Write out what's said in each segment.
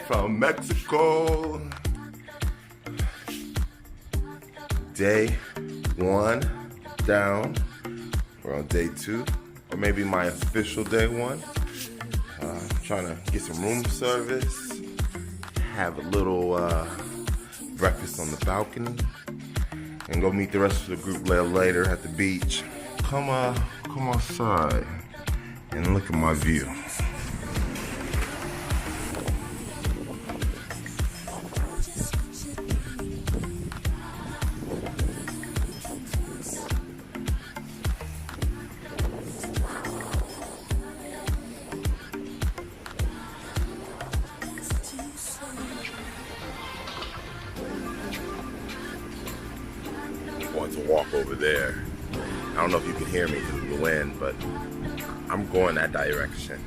from Mexico. Day 1 down. We're on day 2, or maybe my official day 1. Trying to get some room service, have a little breakfast on the balcony, and go meet the rest of the group later at the beach. Come outside and look at my view. To walk over there. I don't know if you can hear me because of the wind, but I'm going that direction.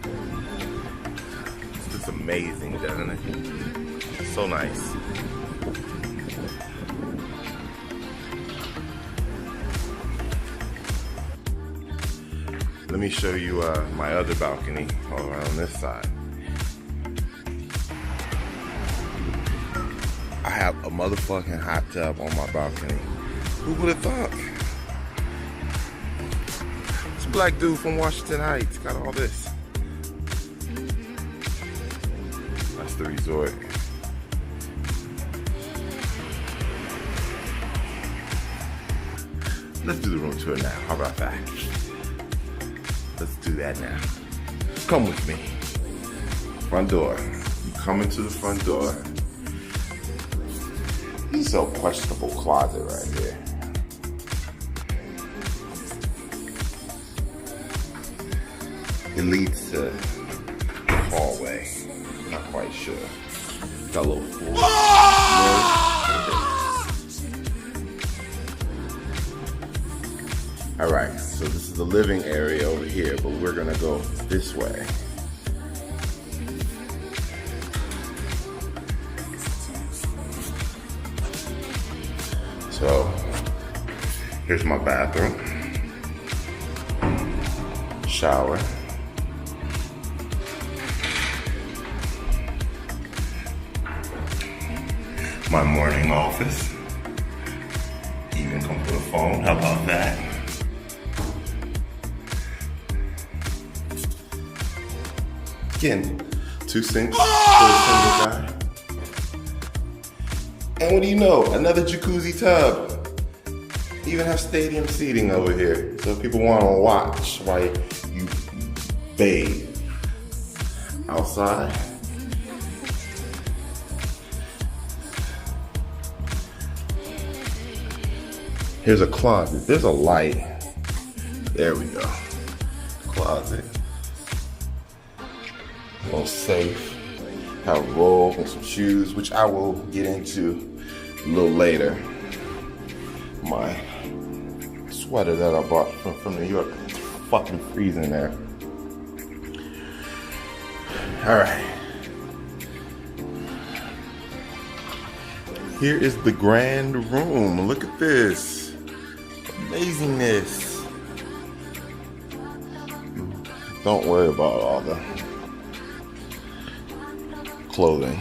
It's just amazing, doesn't it? So nice. Let me show you my other balcony over on this side. I have a motherfucking hot tub on my balcony. Who would have thought? This black dude from Washington Heights got all this. That's the resort. Let's do the room tour now. How about that? Let's do that now. Come with me. Front door. You come into the front door. This is a questionable closet right here. It leads to the hallway. Not quite sure. Got a little floor. Alright, so this is the living area over here, but we're gonna go this way. So, here's my bathroom. Shower. My morning office. Even come with a phone. How about that? Again, 2 sinks for a single guy. And what do you know? Another jacuzzi tub. Even have stadium seating over here, so people want to watch while you bathe. Outside. Here's a closet. There's a light. There we go. Closet. A little safe. Have a robe and some shoes, which I will get into a little later. My sweater that I bought from New York. It's fucking freezing there. Alright. Here is the grand room. Look at this. Amazingness. Don't worry about all the clothing.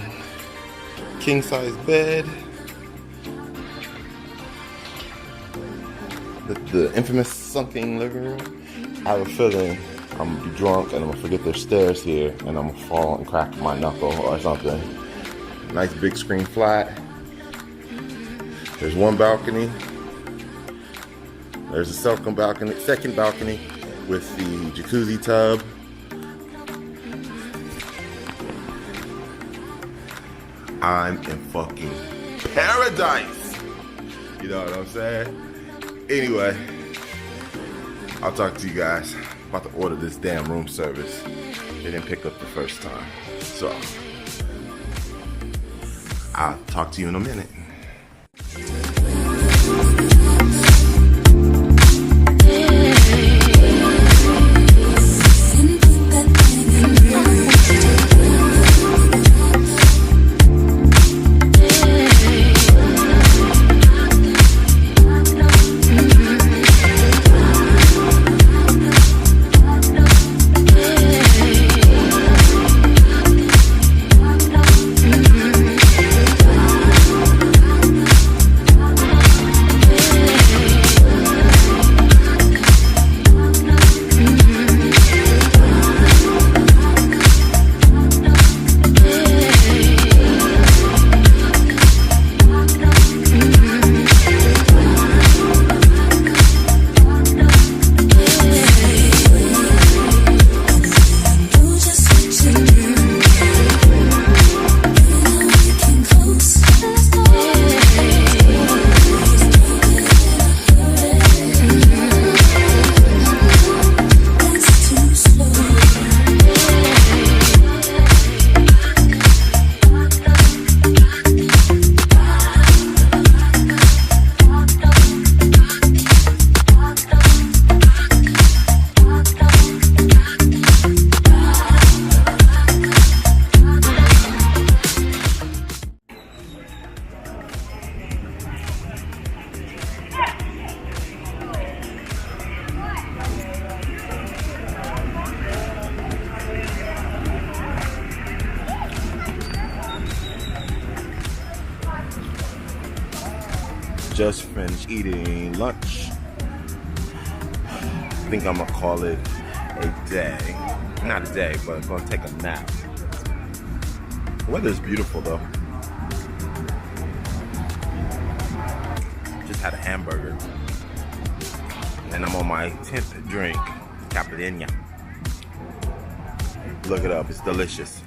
King size bed. The infamous sunken living room. I have a feeling I'm gonna be drunk and I'm gonna forget there's stairs here and I'm gonna fall and crack my knuckle or something. Nice big screen flat. There's one balcony. There's a second balcony with the jacuzzi tub. I'm in fucking paradise. You know what I'm saying? Anyway, I'll talk to you guys. I'm about to order this damn room service. They didn't pick up the first time. So, I'll talk to you in a minute. just finished eating lunch. I think I'm gonna call it a day. Not a day, but I'm gonna take a nap. The weather's beautiful though. Just had a hamburger. And I'm on my 10th drink, Caipirinha. Look it up, it's delicious.